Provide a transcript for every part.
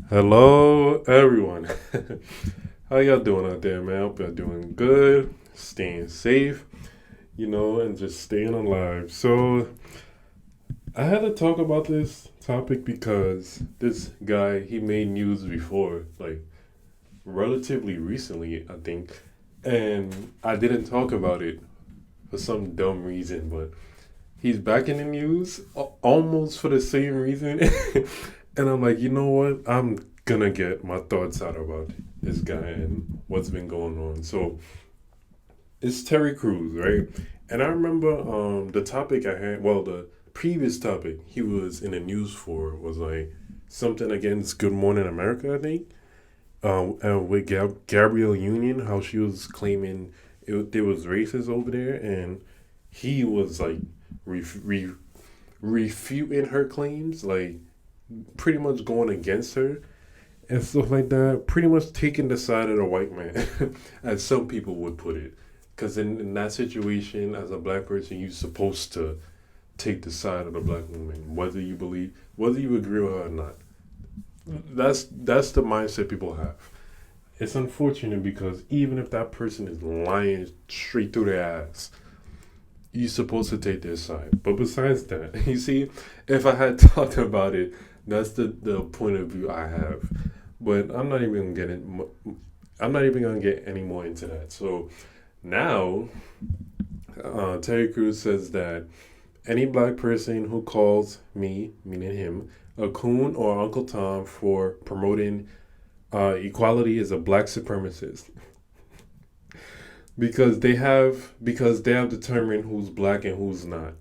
Hello, everyone. How y'all doing out there, man? Hope y'all doing good, staying safe, and just staying alive. So, I had to talk about this topic because this guy, he made news before, like relatively recently, I think, and I didn't talk about it for some dumb reason, but he's back in the news almost for the same reason. And I'm like, you know what? I'm gonna get my thoughts out about this guy and what's been going on. So it's Terry Crews, right? And I remember the topic I had, well, the previous topic he was in the news for was like something against Good Morning America, I think. And with Gabrielle Union, how she was claiming there was racist over there, and he was like ref, re, refuting her claims, like pretty much going against her and stuff like that, pretty much taking the side of the white man, as some people would put it. Because in that situation, as a black person, you're supposed to take the side of the black woman, whether you agree with her or not. That's the mindset people have. It's unfortunate because even if that person is lying straight through their ass, you're supposed to take their side. But besides that, you see, if I had talked about it, that's the point of view I have. But I'm not even gonna get any more into that. So now, Terry Crews says that any black person who calls me, meaning him, a coon or Uncle Tom for promoting equality is a black supremacist because they have determined who's black and who's not.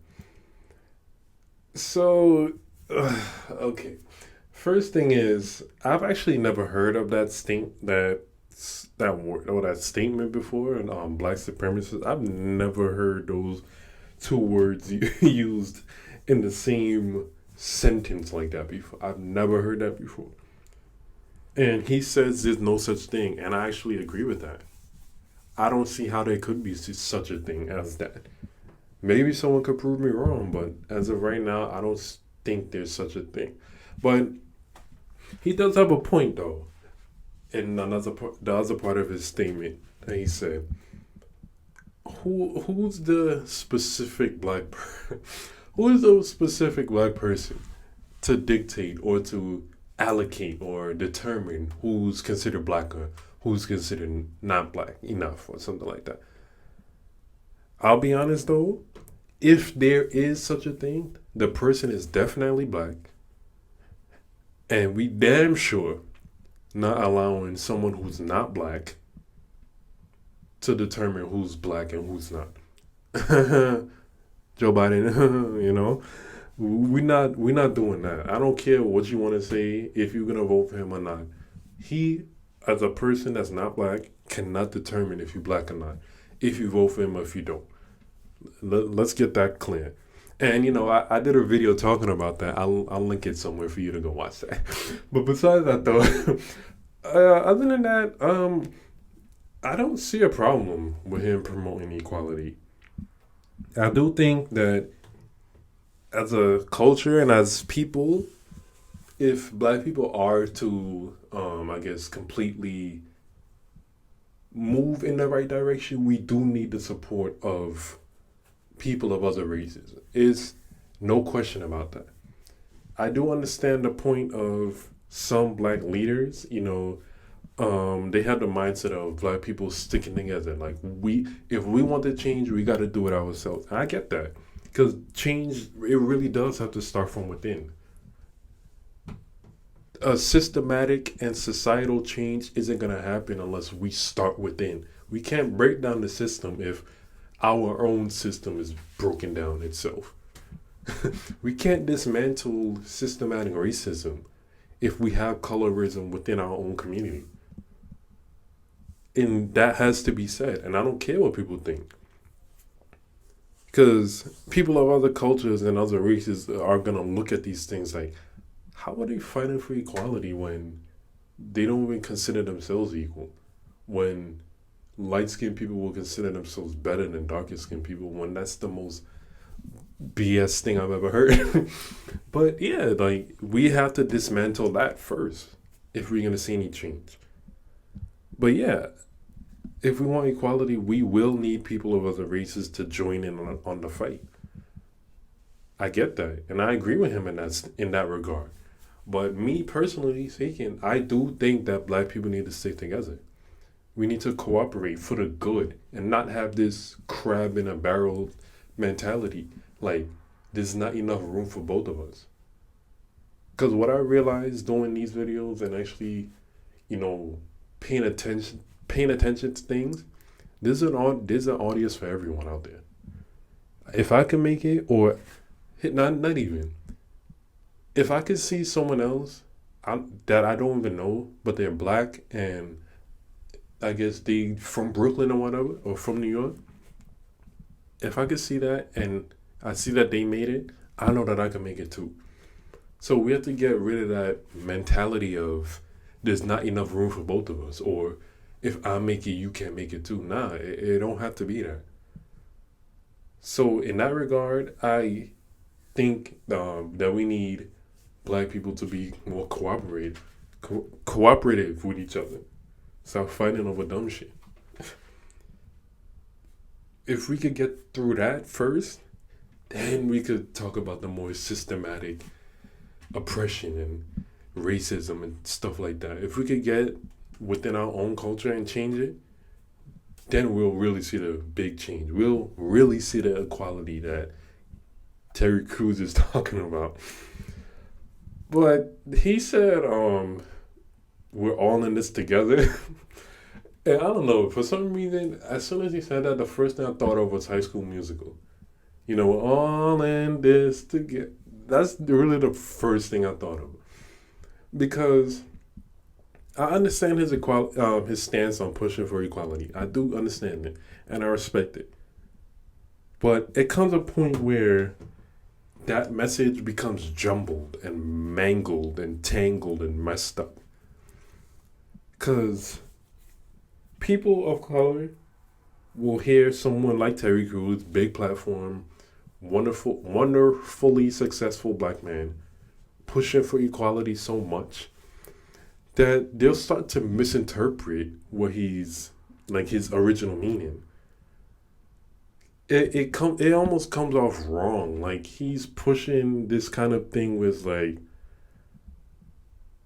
So, okay. First thing is, I've actually never heard of that word or that statement before. And black supremacist. I've never heard those two words used in the same sentence like that before. I've never heard that before. And he says there's no such thing, and I actually agree with that. I don't see how there could be such a thing as that. Maybe someone could prove me wrong, but as of right now, I don't think there's such a thing. But he does have a point though, in the other part of his statement that he said, who's the specific who is the specific black person to dictate or to allocate or determine who's considered black or who's considered not black enough or something like that. I'll be honest though, if there is such a thing, the person is definitely black, and we damn sure not allowing someone who's not black to determine who's black and who's not. Joe Biden, we're not doing that. I don't care what you want to say if you're gonna vote for him or not. He, as a person that's not black, cannot determine if you're black or not. If you vote for him or if you don't. Let's get that clear. And I did a video talking about that. I'll link it somewhere for you to go watch that. But besides that, though, other than that, I don't see a problem with him promoting equality. I do think that as a culture and as people, if black people are to, I guess, completely move in the right direction, we do need the support of people of other races. Is no question about that. I do understand the point of some black leaders, they have the mindset of black people sticking together. Like if we want to change, we got to do it ourselves. And I get that because change it really does have to start from within. A systematic and societal change isn't gonna happen unless we start within. We can't break down the system if our own system is broken down itself. We can't dismantle systematic racism if we have colorism within our own community. And that has to be said. And I don't care what people think. Because people of other cultures and other races are going to look at these things like, how are they fighting for equality when they don't even consider themselves equal? When light skinned people will consider themselves better than darker skinned people, when that's the most BS thing I've ever heard. But yeah, like we have to dismantle that first. if we're gonna see any change. But yeah, if we want equality, we will need people of other races to join in on the fight. I get that, and I agree with him in that regard. But me personally speaking, I do think that black people need to stick together. We need to cooperate for the good and not have this crab in a barrel mentality. Like there's not enough room for both of us. Because what I realized doing these videos and actually, you know, paying attention to things, there's an audience for everyone out there. If I can make it, or not even, if I could see someone else that I don't even know, but they're black and I guess they from Brooklyn or whatever, or from New York, if I could see that and I see that they made it, I know that I can make it too. So we have to get rid of that mentality of there's not enough room for both of us, or if I make it, you can't make it too. Nah, it don't have to be that. So in that regard, I think that we need black people to be more cooperative with each other. Stop fighting over dumb shit. If we could get through that first, then we could talk about the more systematic oppression and racism and stuff like that. If we could get within our own culture and change it, then we'll really see the big change. We'll really see the equality that Terry Crews is talking about. But he said, we're all in this together. And I don't know, for some reason, as soon as he said that, the first thing I thought of was High School Musical. You know, we're all in this together. That's really the first thing I thought of. Because I understand his stance on pushing for equality. I do understand it, and I respect it. But it comes a point where that message becomes jumbled and mangled and tangled and messed up. Because people of color will hear someone like Terry Crews, big platform, wonderfully successful black man, pushing for equality so much that they'll start to misinterpret what he's like his original meaning. It almost comes off wrong. Like he's pushing this kind of thing with like,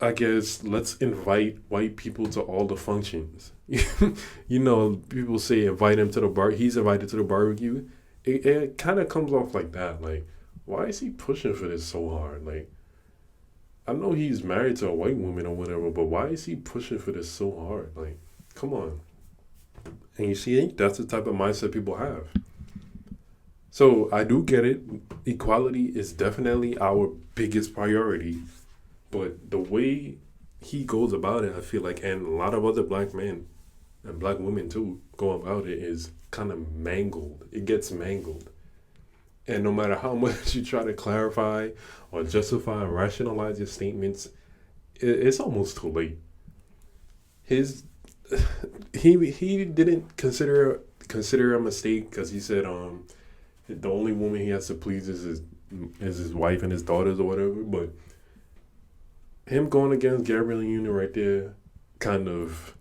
I guess let's invite white people to all the functions. You know, people say invite him to the bar. He's invited to the barbecue. It kind of comes off like that. Like, why is he pushing for this so hard? Like, I know he's married to a white woman or whatever, but why is he pushing for this so hard? Like, come on. And you see, that's the type of mindset people have. So I do get it. Equality is definitely our biggest priority. But the way he goes about it, I feel like, and a lot of other black men and black women too go about it, is kind of mangled. It gets mangled. And no matter how much you try to clarify or justify and rationalize your statements, it's almost too late. He didn't consider a mistake because he said the only woman he has to please is his wife and his daughters or whatever. But him going against Gabrielle Union right there, kind of,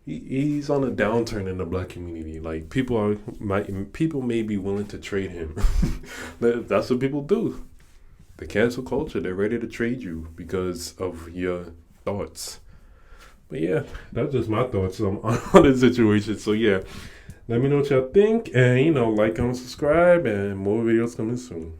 he's on a downturn in the black community. Like people may be willing to trade him. That's what people do. The cancel culture, they're ready to trade you because of your thoughts. But yeah, that's just my thoughts on the situation. So yeah, let me know what y'all think, and like, comment, subscribe, and more videos coming soon.